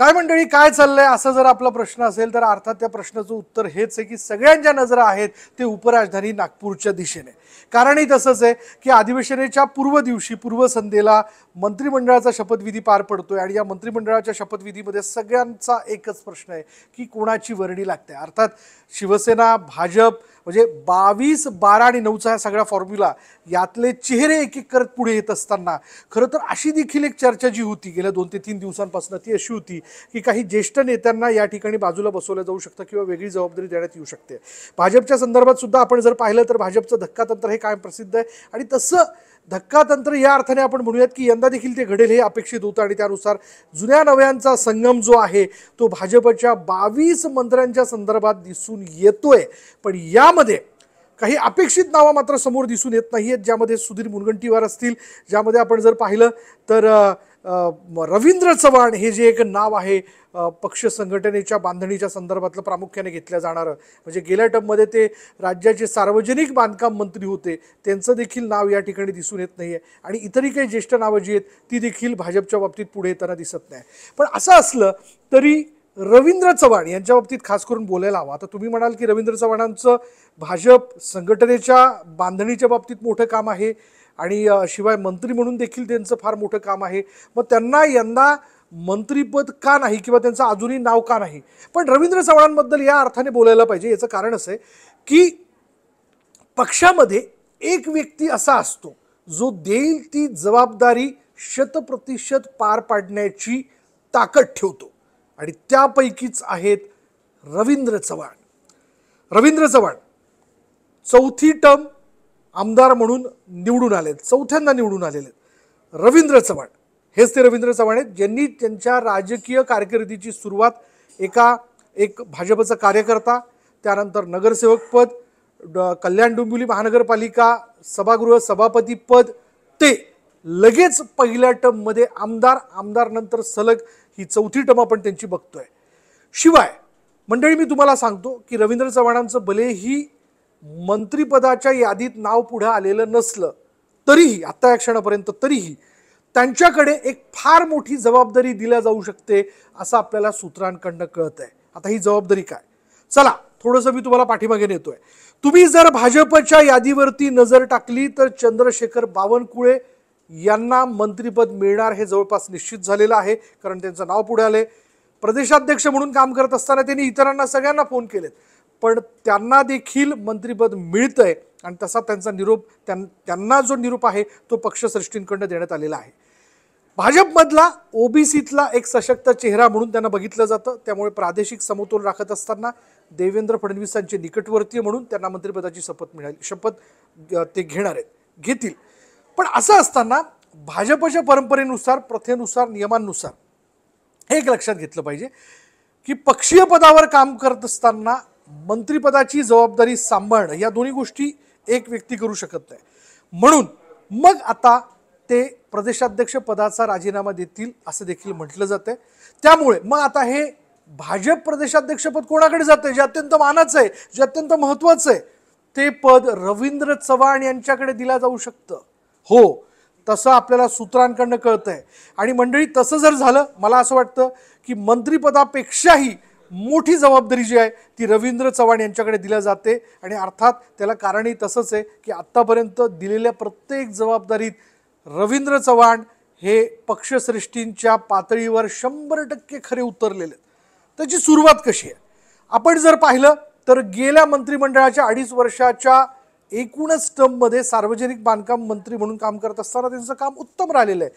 काय मंडळी, काय चाललंय असं जर आपला प्रश्न असेल तर अर्थात त्या प्रश्नाचं उत्तर हेच आहे की सगळ्यांच्या नजरा आहेत ते उपराजधानी नागपूरच्या दिशेने. कारणही तसंच आहे की अधिवेशनाच्या पूर्व दिवशी पूर्वसंध्येला मंत्रिमंडळाचा शपथविधी पार पडतोय आणि या मंत्रिमंडळाच्या शपथविधीमध्ये सगळ्यांचा एकच प्रश्न आहे की कोणाची वर्णी लागते. अर्थात शिवसेना, भाजप म्हणजे 22, 12 आणि 9चा हा सगळा फॉर्म्युला यातले चेहरे एक एक करत पुढे येत असताना खरं तर अशी देखील एक चर्चा जी होती गेल्या 2 ते 3 दिवसांपासून ती अशी होती की काही ज्येष्ठ नेत्यांना या ठिकाणी बाजूला बसवलं जाऊ शकतं किंवा वेगळी जबाबदारी देण्यात येऊ शकते. भाजपच्या संदर्भात सुद्धा आपण जर पाहिलं तर भाजपचं धक्कातंत्र हे कायम प्रसिद्ध आहे आणि तसं धक्कातंत्र या अर्थाने आपण म्हणूयात की यंदा देखील ते घडेल हे अपेक्षित होतं आणि त्यानुसार जुन्या नव्यांचा संगम जो आहे तो भाजपच्या 22 मंत्र्यांच्या संदर्भात दिसून येतोय. पण यामध्ये काही अपेक्षित नावं मात्र समोर दिसून येत नाहीयेत, ज्यामध्ये सुधीर मुनगंटीवार असतील, ज्यामध्ये आपण जर पाहिलं तर रवींद्र चव्हाण हे जे एक नाव आहे पक्ष संघटनेच्या बांधणीच्या संदर्भातलं प्रामुख्याने घेतलं जाणारं, म्हणजे गेल्या टर्ममध्ये ते राज्याचे सार्वजनिक बांधकाम मंत्री होते, त्यांचं देखील नाव या ठिकाणी दिसून येत नाहीये आणि इतरही काही ज्येष्ठ नावं जी आहेत ती देखील भाजपच्या बाबतीत पुढे येताना दिसत नाही. पण असं असलं तरी रवींद्र चव्हाण यांच्या बाबतीत खास करून बोलायला हवं. आता तुम्ही म्हणाल की रवींद्र चव्हाणांचं भाजप संघटनेच्या बांधणीच्या बाबतीत मोठं काम आहे आणि शिवाय मंत्री म्हणून देखील त्यांचं फार मोठं काम आहे, मग त्यांना यंदा मंत्रीपद का नाही किंवा त्यांचं अजूनही नाव का नाही. पण रवींद्र चव्हाणांबद्दल या अर्थाने बोलायला पाहिजे. याचं कारण असं आहे की पक्षामध्ये एक व्यक्ती असा असतो जो देईल ती जबाबदारी 100% पार पाडण्याची ताकद ठेवतो आणि त्यापैकीच आहेत रवींद्र चव्हाण. रवींद्र चव्हाण चौथी टर्म आमदार म्हणून निवडून आलेत, चौथ्यांदा निवडून आलेले रवींद्र चव्हाण हेच ते रवींद्र चव्हाण आहेत ज्यांनी त्यांच्या राजकीय कारकिर्दीची सुरुवात एक भाजपचा कार्यकर्ता, त्यानंतर नगरसेवक पद, कल्याण डोंबिवली महानगरपालिका सभागृह सभापती पद, ते लगेच पहिल्या टर्ममध्ये आमदार नंतर सलग ही चौथी टर्म आपण त्यांची बघतोय. शिवाय मंडळी मी तुम्हाला सांगतो की रवींद्र चव्हाणांचं भलेही मंत्रिपदाच्या यादीत नाव पुढे आलेलं नसलं तरीही आता या क्षणापर्यंत तरीही त्यांच्याकडे एक फार मोठी जबाबदारी दिल्या जाऊ शकते असं आपल्याला सूत्रांकडनं कळत आहे. आता ही जबाबदारी काय, चला थोडंसं मी तुम्हाला पाठीमागे नेतोय. तुम्ही जर भाजपच्या यादीवरती नजर टाकली तर चंद्रशेखर बावनकुळे यांना मंत्रिपद मिळणार हे जवळपास निश्चित झालेलं आहे, कारण त्यांचं नाव पुढे आले. प्रदेशाध्यक्ष म्हणून काम करत असताना त्यांनी इतरांना सगळ्यांना फोन केलेत, पण त्यांना देखील मंत्रिपद मिळतंय आणि तसा त्यांचा निरोप त्यांना जो निरोप आहे तो पक्षश्रेष्ठींकडून देण्यात आलेला आहे. भाजपमधला ओबीसीतला एक सशक्त चेहरा म्हणून त्यांना बघितलं जातं, त्यामुळे प्रादेशिक समतोल राखत असताना देवेंद्र फडणवीसांचे निकटवर्तीय म्हणून त्यांना मंत्रिपदाची शपथ ते घेतील. पण असं असताना भाजपच्या परंपरेनुसार, प्रथेनुसार, नियमांनुसार हे एक लक्षात घेतलं पाहिजे की पक्षीय पदावर काम करत असताना मंत्रिपदाची जबाबदारी सांभाळणं या दोन्ही गोष्टी एक व्यक्ती करू शकत नाही. म्हणून मग आता ते प्रदेशाध्यक्ष पदाचा राजीनामा देतील असं देखील म्हटलं जातंय. त्यामुळे मग आता हे भाजप प्रदेशाध्यक्षपद कोणाकडे जातंय, जे अत्यंत मानाचं आहे, जे अत्यंत महत्वाचं आहे, ते पद रवींद्र चव्हाण यांच्याकडे दिलं जाऊ शकतं. हो, तसं आपल्याला सूत्रांकडनं कळतंय. आणि मंडळी तसं जर झालं, मला असं वाटतं की मंत्रिपदापेक्षाही मोठी जबाबदारी जी आहे ती रवींद्र चव्हाण यांच्याकडे दिल्या जाते. आणि अर्थात त्याला कारणही तसंच आहे की आत्तापर्यंत दिलेल्या प्रत्येक जबाबदारीत रवींद्र चव्हाण हे पक्षश्रेष्ठींच्या पातळीवर 100% खरे उतरलेले. त्याची सुरुवात कशी आहे आपण जर पाहिलं तर गेल्या मंत्रिमंडळाच्या 2.5 वर्षाच्या एकूणच टर्ममध्ये सार्वजनिक बांधकाम मंत्री म्हणून काम करत असताना त्यांचं काम उत्तम राहिलेलं आहे.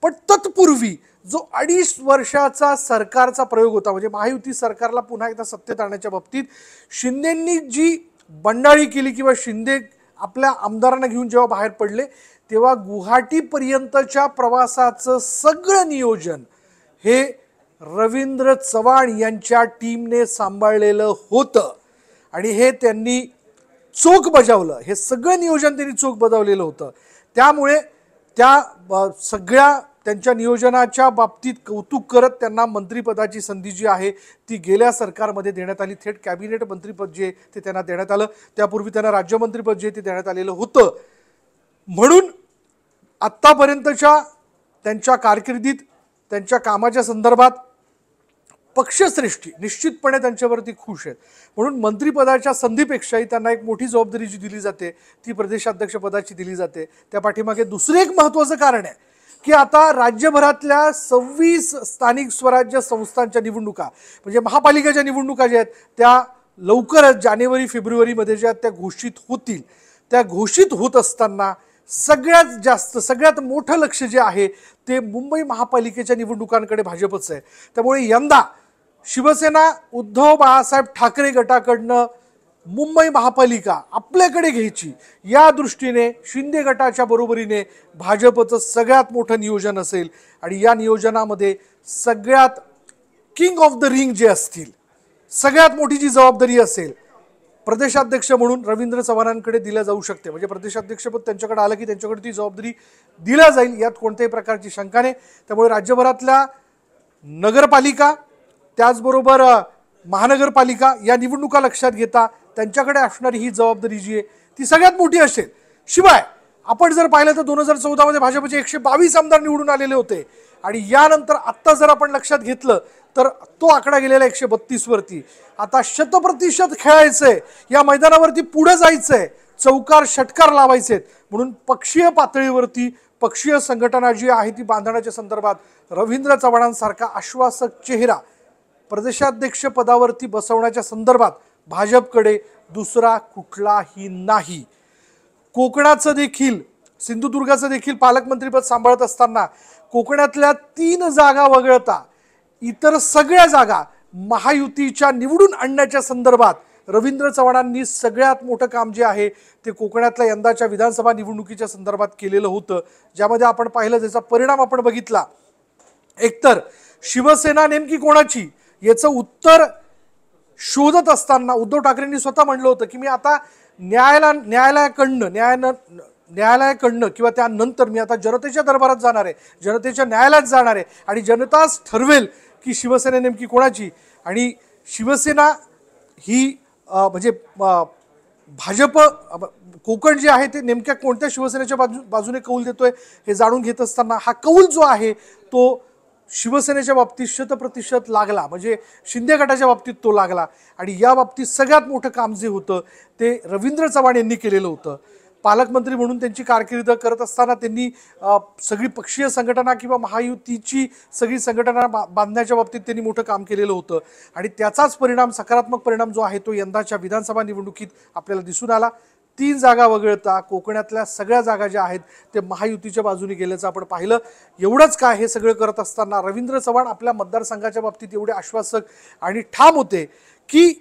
पण तत्पूर्वी जो 2.5 वर्षाचा सरकारचा प्रयोग होता, म्हणजे महायुती सरकारला पुन्हा एकदा सत्तेत आणण्याच्या बाबतीत शिंदेंनी जी बंडाळी केली किंवा शिंदे आपल्या आमदारांना घेऊन जेव्हा बाहेर पडले तेव्हा गुवाहाटीपर्यंतच्या प्रवासाचं सगळं नियोजन हे रवींद्र चव्हाण यांच्या टीमने सांभाळलेलं होतं आणि हे त्यांनी चोख बजावलं. हे सगळं नियोजन त्यांनी चोख बजावलेलं होतं. त्यामुळे त्या सगळ्या त्यांच्या नियोजनाच्या बाबतीत कौतुक करत त्यांना मंत्रिपदाची संधी जी आहे ती गेल्या सरकारमध्ये देण्यात आली. थेट कॅबिनेट मंत्रिपद जे ते त्यांना देण्यात आलं. त्यापूर्वी त्यांना राज्यमंत्रीपद जे ते देण्यात आलेलं होतं. म्हणून आत्तापर्यंतच्या त्यांच्या कारकिर्दीत त्यांच्या कामाच्या संदर्भात पक्षश्रेष्ठी निश्चितपणे त्यांच्यावरती खुश आहेत. म्हणून मंत्रिपदाच्या संधीपेक्षाही त्यांना एक मोठी जबाबदारी जी दिली जाते ती प्रदेशाध्यक्षपदाची दिली जाते. त्या पाठीमागे दुसरे एक महत्त्वाचं कारण आहे की आता राज्यभरातल्या 26 स्थानिक स्वराज्य संस्थांच्या निवडणुका म्हणजे महापालिकेच्या निवडणुका ज्या आहेत त्या लवकरच जानेवारी फेब्रुवारीमध्ये ज्या त्या घोषित होतील. त्या घोषित होत असताना सगळ्यात जास्त सगळ्यात मोठं लक्ष जे आहे ते मुंबई महापालिकेच्या निवडणुकांकडे भाजपचं आहे. त्यामुळे यंदा शिवसेना उद्धव बाळासाहेब ठाकरे गटाकडनं मुंबई महापालिका आपल्याकडे घ्यायची या दृष्टीने शिंदे गटाच्या बरोबरीने भाजपचं सगळ्यात मोठं नियोजन असेल. आणि या नियोजनामध्ये सगळ्यात किंग ऑफ द रिंग जे असतील सगळ्यात मोठी जी जबाबदारी असेल प्रदेशाध्यक्ष म्हणून रवींद्र चव्हाणांकडे दिल्या जाऊ शकते. म्हणजे प्रदेशाध्यक्षपद त्यांच्याकडे आलं की त्यांच्याकडे ती जबाबदारी दिल्या जाईल यात कोणत्याही प्रकारची शंका नाही. त्यामुळे राज्यभरातल्या नगरपालिका त्याचबरोबर महानगरपालिका या निवडणुका लक्षात घेता त्यांच्याकडे असणारी ही जबाबदारी जी आहे ती सगळ्यात मोठी असेल. शिवाय आपण जर पाहिलं तर 2014 मध्ये भाजपचे 122 आमदार निवडून आलेले होते आणि यानंतर आत्ता जर आपण लक्षात घेतलं तर तो आकडा गेलेला 132 वरती. आता 100% खेळायचंय या मैदानावरती पुढे जायचंय चौकार षटकार लावायचेत. म्हणून पक्षीय पातळीवरती पक्षीय संघटना जी आहे ती बांधण्याच्या संदर्भात रवींद्र चव्हाणांसारखा आश्वासक चेहरा प्रदेशाध्यक्ष पदावरती बसवण्याच्या संदर्भात भाजपकडे दुसरा कुठलाही नाही. कोकणाचं देखील सिंधुदुर्गाचं देखील पालकमंत्रीपद सांभाळत असताना कोकणातल्या 3 जागा वगळता इतर सगळ्या जागा महायुतीच्या निवडून आणण्याच्या संदर्भात रवींद्र चव्हाणांनी सगळ्यात मोठं काम जे आहे ते कोकणातल्या यंदाच्या विधानसभा निवडणुकीच्या संदर्भात केलेलं होतं. ज्यामध्ये आपण पाहिलं त्याचा परिणाम आपण बघितला. एकतर शिवसेना नेमकी कोणाची याचं उत्तर शोधत असताना उद्धव ठाकरेंनी स्वतः म्हणलं होतं की मी आता न्यायालयाकडनं किंवा त्यानंतर मी आता जनतेच्या दरबारात जाणार आहे जनतेच्या न्यायालयात जाणार आहे आणि जनताच ठरवेल की शिवसेना नेमकी कोणाची. आणि शिवसेना ही म्हणजे भाजप कोकण जे आहे ते नेमक्या कोणत्या शिवसेनेच्या बाजूने कौल देतोय हे जाणून घेत असताना हा कौल जो आहे तो शिवसेनेच्या बाबतीत 100% लागला. म्हणजे शिंदे गटाच्या बाबतीत तो लागला. आणि या बाबतीत सगळ्यात मोठं काम जे होतं ते रवींद्र चव्हाण यांनी केलेलं होतं. पालकमंत्री म्हणून त्यांची कारकीर्द करत असताना त्यांनी सगळी पक्षीय संघटना किंवा महायुतीची सगळी संघटना बांधण्याच्या बाबतीत त्यांनी मोठं काम केलेलं होतं. आणि त्याचाच परिणाम सकारात्मक परिणाम जो आहे तो यंदाच्या विधानसभा निवडणुकीत आपल्याला दिसून आला. 3 जागा वगळता कोकणातल्या सगळ्या जागा ज्या आहेत ते महायुतीच्या बाजूने गेल्याचं आपण पाहिलं. एवढंच काय हे सगळं करत असताना रवींद्र चव्हाण आपल्या मतदारसंघाच्या बाबतीत एवढे आश्वासक आणि ठाम होते की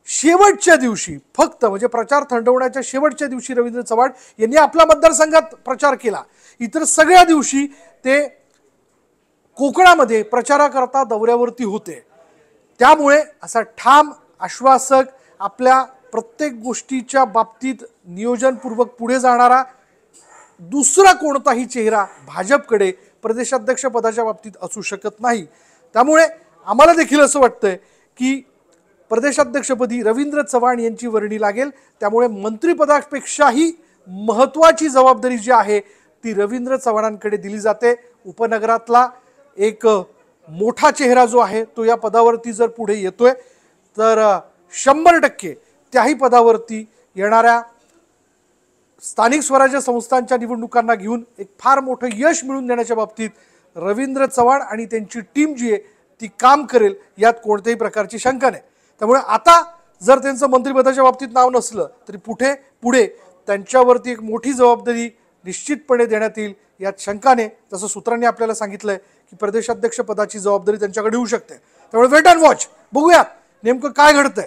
शेवटच्या दिवशी फक्त म्हणजे प्रचार थंडवण्याच्या शेवटच्या दिवशी रवींद्र चव्हाण यांनी आपल्या मतदारसंघात प्रचार केला. इतर सगळ्या दिवशी ते कोकणामध्ये प्रचाराकरता दौऱ्यावरती होते. त्यामुळे असा ठाम आश्वासक आपल्या प्रत्येक गोष्टीच्या बाबतीत नियोजनपूर्वक पुढे जाणारा दुसरा कोणताही चेहरा भाजपकडे प्रदेशाध्यक्ष पदाच्या बाबतीत असू शकत नाही. त्यामुळे आम्हाला देखील असं वाटतंय की प्रदेशाध्यक्षपदी रवींद्र चव्हाण यांची वर्णी लागेल. त्यामुळे मंत्रिपदापेक्षाही महत्त्वाची जबाबदारी जी आहे ती रवींद्र चव्हाणांकडे दिली जाते. उपनगरातला एक मोठा चेहरा जो आहे तो या पदावरती जर पुढे येतोय तर 100% त्याही पदावरती येणाऱ्या स्थानिक स्वराज्य संस्थांच्या निवडणुकांना घेऊन एक फार मोठं यश मिळवून देण्याच्या बाबतीत रवींद्र चव्हाण आणि त्यांची टीम जी आहे ती काम करेल यात कोणत्याही प्रकारची शंका नाही. त्यामुळे आता जर त्यांचं मंत्रिपदाच्या बाबतीत नाव नसलं तरी पुढे त्यांच्यावरती एक मोठी जबाबदारी निश्चितपणे देण्यात येईल यात शंका नाही. जसं सूत्रांनी आपल्याला सांगितलंय की प्रदेशाध्यक्ष पदाची जबाबदारी त्यांच्याकडे येऊ शकते. त्यामुळे वेट अँड वॉच बघूयात नेमकं काय घडतंय.